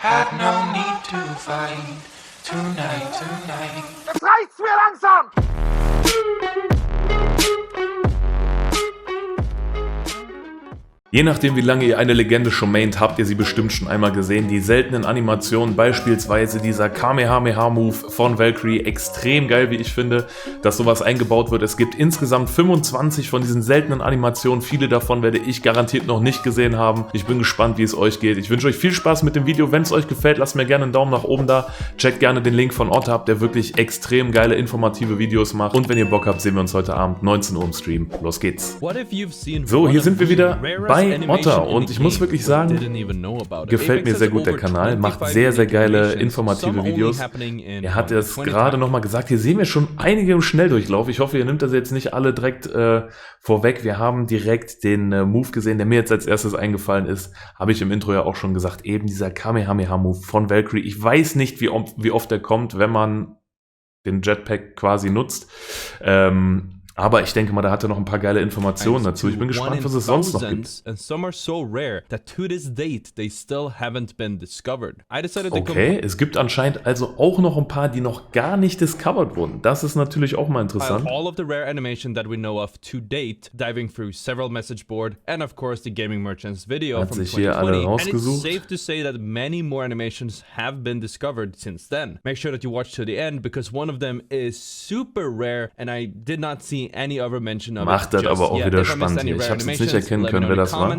Had no need to fight tonight. Jetzt reicht's mir langsam! Je nachdem wie lange ihr eine Legende schon maint, habt ihr sie bestimmt schon einmal gesehen. Die seltenen Animationen, beispielsweise dieser Kamehameha-Move von Valkyrie, extrem geil, wie ich finde, dass sowas eingebaut wird. Es gibt insgesamt 25 von diesen seltenen Animationen, viele davon werde ich garantiert noch nicht gesehen haben. Ich bin gespannt, wie es euch geht. Ich wünsche euch viel Spaß mit dem Video. Wenn es euch gefällt, lasst mir gerne einen Daumen nach oben da. Checkt gerne den Link von Otter ab, der wirklich extrem geile, informative Videos macht. Und wenn ihr Bock habt, sehen wir uns heute Abend 19 Uhr im Stream. Los geht's. So, hier sind wir wieder bei Otter und ich muss wirklich sagen, gefällt mir sehr gut der Kanal, macht sehr, sehr geile, informative Videos. Er hat es gerade nochmal gesagt, hier sehen wir schon einige im Schnelldurchlauf. Ich hoffe, ihr nehmt das jetzt nicht alle direkt vorweg. Wir haben direkt den Move gesehen, der mir jetzt als erstes eingefallen ist. Habe ich im Intro ja auch schon gesagt, eben dieser Kamehameha-Move von Valkyrie. Ich weiß nicht, wie oft der kommt, wenn man den Jetpack quasi nutzt. Aber ich denke mal, da hat er noch ein paar geile Informationen dazu. Ich bin gespannt, was es sonst noch gibt. Okay, es gibt anscheinend also auch noch ein paar, die noch gar nicht discovered wurden. Das ist natürlich auch mal interessant. All of the rare animation that we know of to date, diving through several message board and of course the gaming merchants video Hat from sich hier alle 2020. And it's rausgesucht. safe to say that many more animations have been discovered since then. Make sure that you watch to the end because one of them is super rare and I did not see any other mention of Macht das aber auch wieder spannend hier. Ich habe es jetzt nicht erkennen können, wer das war.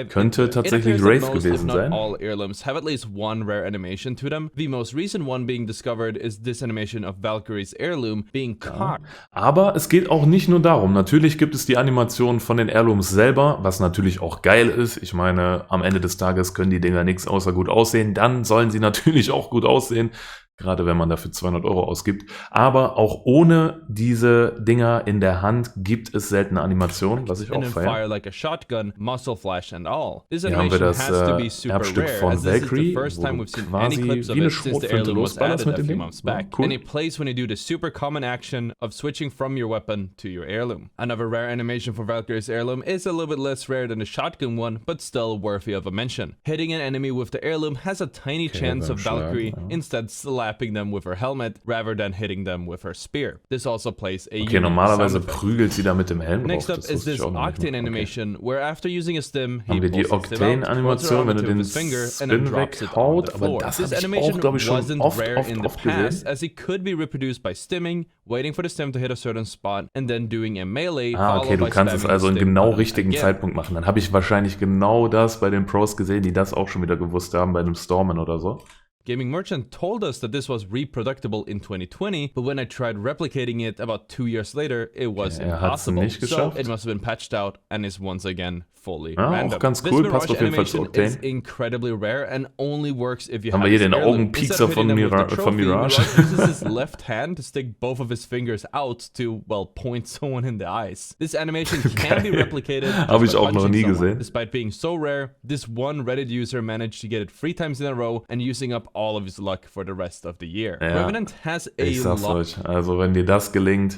Könnte tatsächlich Wraith gewesen sein. All heirlooms have at least one rare animation to them. The most recent one being discovered is this animation of Valkyrie's heirloom being cocked. Aber es geht auch nicht nur darum. Natürlich gibt es die Animationen von den Heirlooms selber, was natürlich auch geil ist. Ich meine, am Ende des Tages können die Dinger nichts außer gut aussehen. Dann sollen sie natürlich auch gut aussehen. Gerade wenn man dafür 200 € ausgibt. Aber auch ohne diese Dinger in der Hand gibt es seltene Animationen, was ich auch feiere. Like a shotgun, muscle flash and all. This Hier haben wir das animation has to be super Erbstück rare, von as this is the Valkyrie, first wo time du we've seen quasi any clips of wie eine it since the Schrotflinte heirloom was losballerst added mit a dem few Ding. months Ja, back. cool. And it plays when you do the super common action of switching from your weapon to your heirloom. Another rare animation for Valkyrie's heirloom is a little bit less rare than the shotgun one, but still worthy of a mention. Hitting an enemy with the heirloom has a tiny chance of Valkyrie instead slapping them with her helmet rather than hitting them with her spear. This also plays a Okay, normalerweise prügelt sie da mit dem Helm Next drauf. up Das is wusste ich this auch noch nicht. Octane Okay. animation, where after using a stim, he Haben wir die pulls the stim out, Octane-Animation, wenn du den with his finger, and then Spin drops it on weghaut, the aber floor. das This habe ich animation auch, glaube ich, schon wasn't oft rare in the past, gesehen. as it could be reproduced by stimming, waiting for the stim to hit a certain spot, and then doing a melee, Ah, okay, followed du by kannst es spamming also the in stim genau button richtigen again. Zeitpunkt machen. Dann habe ich wahrscheinlich genau das bei den Pros gesehen, die das auch schon wieder gewusst haben, bei einem Stormen oder so. Gaming Merchant told us that this was reproducible in 2020, but when I tried replicating it about 2 years later, it was hat's impossible. nicht So geschafft. it must have been patched out and is once again fully Ja, random. auch ganz This cool, passt Mirage auf jeden Fall zu animation is Octane. incredibly rare and only works if you Haben have wir hier this den heirloom. Augenpiekser Instead of hitting them with the von trophy, Mirage. uses his left hand to stick both of his fingers out to, well, point someone in the eyes. This animation can be replicated just Habe ich by auch noch punching nie someone. gesehen. Despite being so rare, this one Reddit user managed to get it 3 times in a row and using up all of his luck for the rest of the year. Ja, Revenant has a Ich sag's lot euch, also wenn dir das gelingt,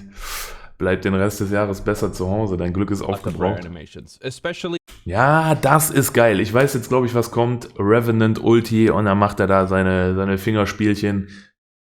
bleibt den Rest des Jahres besser zu Hause. Dein Glück ist of rare aufgebraucht. animations, especially Ja, das ist geil. Ich weiß jetzt, glaube ich, was kommt. Revenant Ulti und dann macht er da seine Fingerspielchen.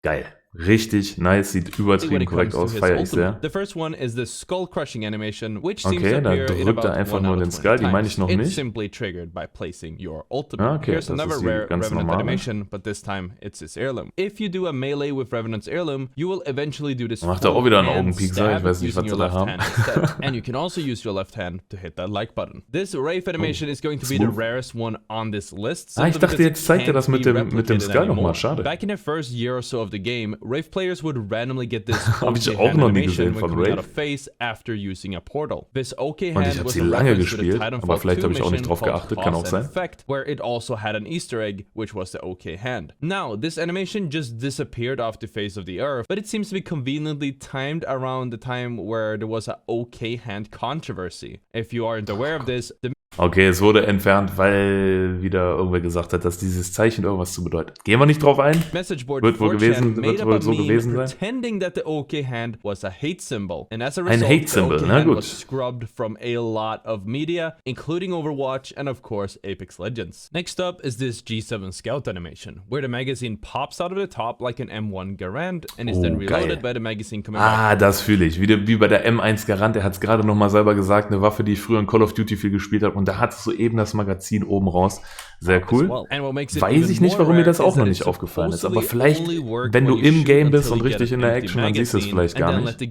Geil. Richtig nice, sieht when übertrieben it korrekt comes aus, to his feiere ich ultimate. sehr. The first one is the skull crushing animation, which seems Okay, to da appear in drückt er about einfach 1 nur out den of Skull, 20 die meine ich noch times. It's nicht. simply triggered by placing your ultimate. Ah, okay, Here's das another ist die rare ganz Revenant normale. animation, but this time it's his heirloom. If you do a melee with Revenant's heirloom, you will eventually do this Macht er auch wieder einen full-hand Augenpiekser, ich stab weiß nicht, was using sie your da left haben. hand instead. And you can also use your left hand to hit that like button. This Wraith animation is going to be the smooth. rarest one on this list. Ah, ich simply dachte, because jetzt zeigt er it das can't mit be dem replicated Skull nochmal, anymore. schade. Back in the first year or so of the game, Wraith players would randomly get this Hab ich OK auch hand noch nie animation gesehen when von coming out Wraith. of phase after using a portal. This OK Und ich hand habe was sie a lange reference to the gespielt, Titanfall aber vielleicht 2 habe ich auch nicht mission drauf called geachtet, kann auch Cause and sein. Effect, where it also had an Easter egg, which was the OK hand. Now, this animation just disappeared off the face of the earth, but it seems to be conveniently timed around the time where there was a OK hand controversy. If you aren't aware of this, the Okay, es wurde entfernt, weil wieder irgendwer gesagt hat, dass dieses Zeichen irgendwas zu bedeuten. Gehen wir nicht drauf ein. Messageboard Wird wohl 4chan gewesen, made wird up wohl a so meme gewesen sein. pretending that the OK hand was a hate symbol. And as a Ein result, Hate Symbol, the OK na hand gut. was scrubbed from a lot of media, including Overwatch and of course Apex Legends. Next up is this G7 Scout animation, where the magazine pops out of the top like an M1 Garand and is then reloaded by the magazine coming back. Das fühle ich. Wie bei der M1 Garand, der hat es gerade nochmal selber gesagt, eine Waffe, die ich früher in Call of Duty viel gespielt habe. Und da hat es soeben das Magazin oben raus. Sehr cool. Weiß ich nicht, warum mir das auch noch nicht aufgefallen ist. Aber vielleicht, wenn du im Game bist und richtig in der Action, dann siehst du es vielleicht gar nicht.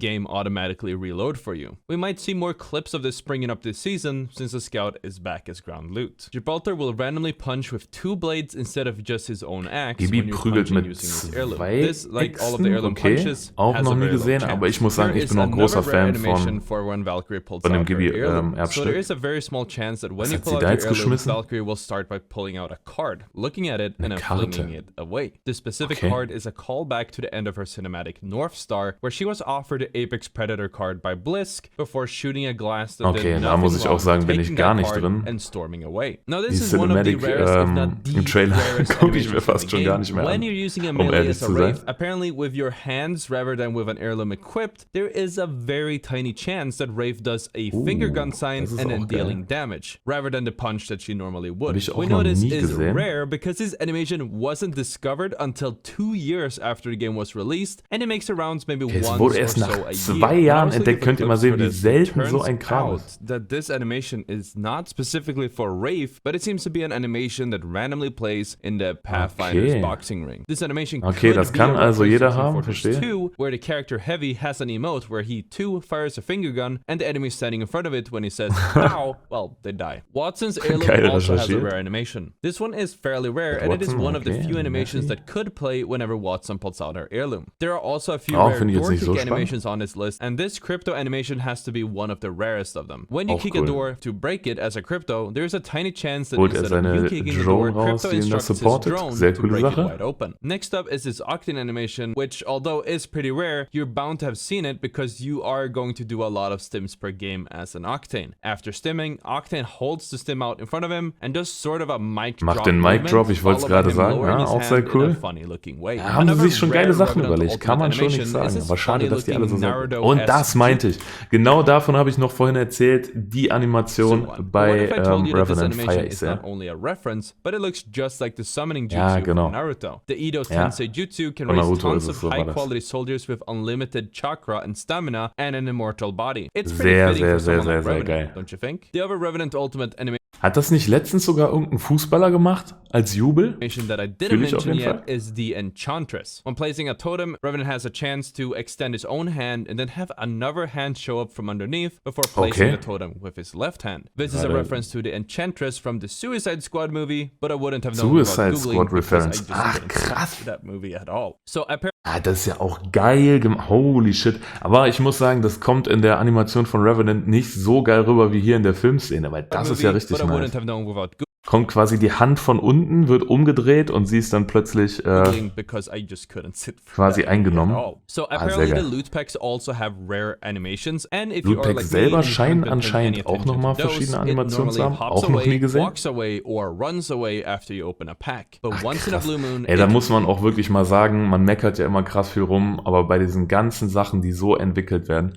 We might see more clips of this springing up this season, since the Scout is back as ground loot. Gibraltar will randomly punch with 2 blades instead of just his own axe Gibi when you're prügelt punching mit using his heirloom. 2 This, like all of the heirloom okay. punches, Auch has noch a nie very low gesehen, chance. aber ich muss sagen, There ich is bin auch ein großer another rare Fan animation for when Valkyrie pulls von dem out her Gibi heirloom. So Erbstück. there is a very small chance that when Was you hat pull sie out da your jetzt heirloom, geschmissen? Valkyrie will start by pulling out a card, looking at it, and then Karte. flinging it away. This specific Okay. card is a callback to the end of her cinematic North Star, where she was offered the Apex Predator card by Blisk before shooting a glass that Okay, did da nothing muss ich auch wrong, sagen, bin ich taking gar that nicht card drin. and storming away. Now this Die is one of the Cinematic rarest, if not the im Trailer rarest gucke ich mir animations in fast the schon game. gar nicht mehr When an, you're using a um melee ehrlich as a zu sein. Wraith, apparently with your hands rather than with an heirloom equipped, there is a very tiny chance that Wraith does a finger gun sign das ist and then auch geil. dealing damage, rather than the punch that she normally would. Hab ich auch We noch know this nie is gesehen. rare because this animation wasn't discovered until 2 years after the game was released, and it makes the rounds maybe Okay, es once wurde or erst so nach a 2 year. When I Jahren was looking entdeckt. for Könnt ihr mal clips sehen, for wie this, it selten so turns ein Kram out ist. that this animation is not specifically for Wraith, but it seems to be an animation that randomly plays in the Pathfinder's Okay. boxing ring. This animation Okay, could das be kann a also reference jeder to Team haben, Fortress verstehe. 2, where the character Heavy has an emote where he too fires a finger gun and the enemy is standing in front of it when he says ow, well, they die. Watson's heirloom Geil also has a recherchiert. rare animation. This one is fairly rare, Mit and it is Watson, one of the okay, few animations okay. that could play whenever Watson pulls out her heirloom. There are also a few Auch rare finde ich jetzt door nicht so kick spannend. animations on this list, and this crypto animation has to be one of the rarest of them. When you Auch kick cool. a door to break it as a crypto, there is a tiny chance that Holt instead er of you seine kicking the door, Drone raus, crypto die ihn das instructs his supportet. drone Sehr to coole break it Sache. wide open. Next up is this Octane animation, which although is pretty rare, you're bound to have seen it because you are going to do a lot of stims per game as an Octane. After stimming, Octane holds the stim out in front of him and does sort of a mic drop. Macht den Mic movement, Drop, ich wollte es followed by gerade him sagen. lowering Ja, his auch sehr hand in cool. a funny looking way. Da haben sie Another sich schon rare geile Sachen Revenant überlegt, kann man schon Ultimate nicht animation sagen. is this Aber schade, dass die alle so funny-looking sagen. Naruto Und das meinte ich. Genau davon habe ich noch vorhin erzählt. Die Animation bei Revenant feiere ich is sehr. not only a reference, but it looks just like the summoning jutsu Ja, genau. from Naruto. The Edo Ja. Tensei Jutsu can Von raise Naruto tons ist of es, so war das. high-quality soldiers with unlimited chakra and stamina and an immortal body. It's pretty Sehr, fitting sehr, for sehr, someone like sehr, sehr Revenant, geil. don't you think? The other Revenant Ultimate animation Hat das nicht letztens sogar irgendein Fußballer gemacht? Als Jubel? that I didn't Fühl ich auf mention jeden yet is the Enchantress. When placing a totem, Revenant has a chance to extend his own hand and then have another hand show up from underneath before placing Okay. the totem with his left hand. This is a Warte. reference to the Enchantress from the Suicide Squad movie, but I wouldn't have known Suicide without Googling Squad because reference. I just Ach, didn't krass. see that movie at all. So apparently Das ist ja auch geil gemacht. Holy shit. Aber ich muss sagen, das kommt in der Animation von Revenant nicht so geil rüber wie hier in der Filmszene, weil das ist ja richtig but I wouldn't nice. have known without Kommt quasi die Hand von unten, wird umgedreht und sie ist dann plötzlich Googling because I just couldn't sit through quasi that movie eingenommen. at all. So sehr apparently the geil. Loot Packs also have rare animations, and if you are Loot like Packs me selber and you scheinen haven't been paying anscheinend any auch attention nochmal to those, verschiedene it Animationen zu normally haben. hops Auch noch away, nie gesehen. walks away or runs away after you open a pack. But once in a Krass. blue moon, Ey, da it muss man auch wirklich mal sagen, man meckert ja immer krass viel rum, aber bei diesen ganzen Sachen, die so entwickelt werden,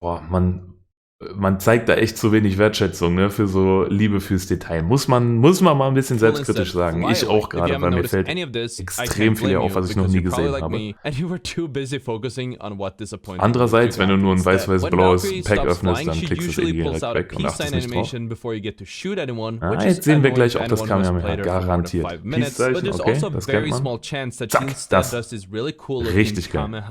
boah, man zeigt da echt zu wenig Wertschätzung, ne, für so Liebe fürs Detail. Muss man mal ein bisschen selbstkritisch sagen. Ich auch gerade, weil mir fällt extrem viel auf, was ich noch nie gesehen habe. Andererseits, wenn du nur ein weiß-weiß-blaues Pack öffnest, dann klickst du es eh direkt weg und achtest nicht drauf. Jetzt sehen wir gleich auch das Kamehameha, garantiert. Peace-Zeichen, okay, das kennt man. Zack, das. Richtig geil.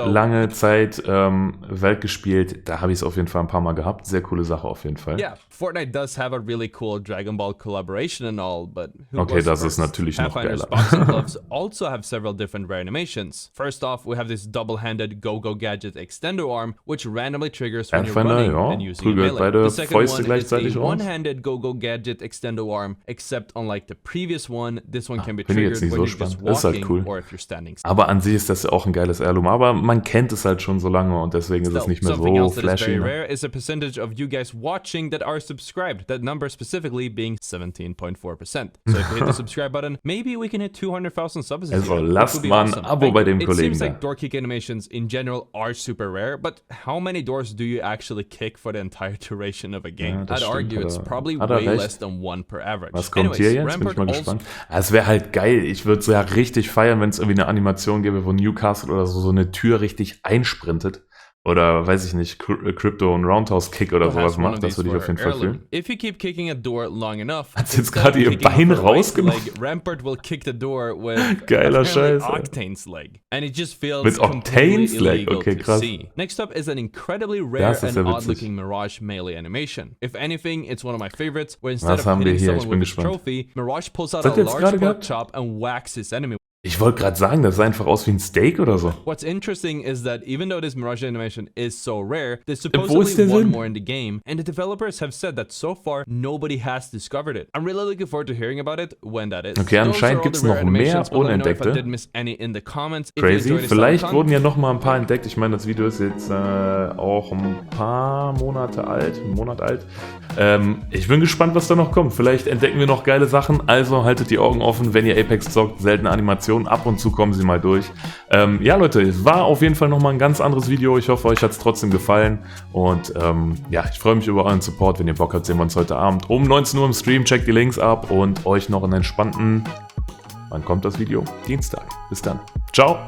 Lange Zeit Welt gespielt, da habe ich es auf jeden Fall ein paar Mal gehabt. Sehr coole Sache auf jeden Fall. Yeah, Fortnite does have a really cool Dragon Ball collaboration and all, but who Okay, was das first? ist natürlich noch Pathfinder's geiler. boxing gloves also have several different rare animations. First off, we have this double-handed Go-Go Gadget Extendo Arm, which randomly triggers when you're Pathfinder, running ja, and using a prügelt melee. beide The second Fäuste one is gleichzeitig a raus. one-handed Go-Go Gadget Extendo Arm, except unlike the previous one, this one can be finde ich jetzt triggered nicht when so you're just spannend. Ist halt walking cool. or if you're standing. Aber an sich ist das ja auch ein geiles Heirloom. Aber man kennt es halt halt schon so lange und deswegen ist es nicht mehr Something so else that is flashy. very Ne? rare is the percentage of you guys watching that are subscribed. That number specifically being 17.4%. So if you hit the subscribe button, maybe we can hit 200,000 subs. Also lasst mal ein Abo bei dem Kollegen It seems da. like door kick animations in general are super rare, but how many doors do you actually kick for the entire duration of a game? Ja, I'd argue it's probably way less than one per average. Was kommt hier jetzt? Bin ich mal gespannt. Es wäre halt geil. Ich würde es ja richtig feiern, wenn es irgendwie eine Animation gäbe, wo Newcastle oder so eine Tür richtig einsprintet. Oder, weiß ich nicht, Crypto und Roundhouse Kick oder sowas macht. Das würde ich auf jeden Fall fühlen. If you keep kicking a door long enough, hat sie jetzt gerade ihr Bein rausgemacht? Rampart will kick the door with geiler Scheiß. Octane's leg. And it just feels mit Octane's leg? Okay, krass. Next up is an incredibly rare and odd-looking Mirage melee animation. If anything, it's one of my favorites, where instead of hitting someone with his trophy, Mirage pulls out a large pork chop and whacks his enemy. Ich wollte gerade sagen, das sah einfach aus wie ein Steak oder so. What's interesting is that even though this Mirage animation is so rare, there's supposedly one more in the game, and the developers have said that so far nobody has discovered it. I'm really looking forward to hearing about it when that is. Okay, anscheinend gibt es noch mehr unentdeckte. Crazy. Vielleicht wurden ja noch mal ein paar entdeckt. Ich meine, das Video ist jetzt auch ein paar Monate alt, einen Monat alt. Ich bin gespannt, was da noch kommt. Vielleicht entdecken wir noch geile Sachen. Also haltet die Augen offen, wenn ihr Apex zockt. Seltene Animationen. Ab und zu kommen sie mal durch. Ja, Leute, es war auf jeden Fall nochmal ein ganz anderes Video. Ich hoffe, euch hat es trotzdem gefallen. Und ja, ich freue mich über euren Support. Wenn ihr Bock habt, sehen wir uns heute Abend um 19 Uhr im Stream. Checkt die Links ab und euch noch einen entspannten... Wann kommt das Video? Dienstag. Bis dann. Ciao.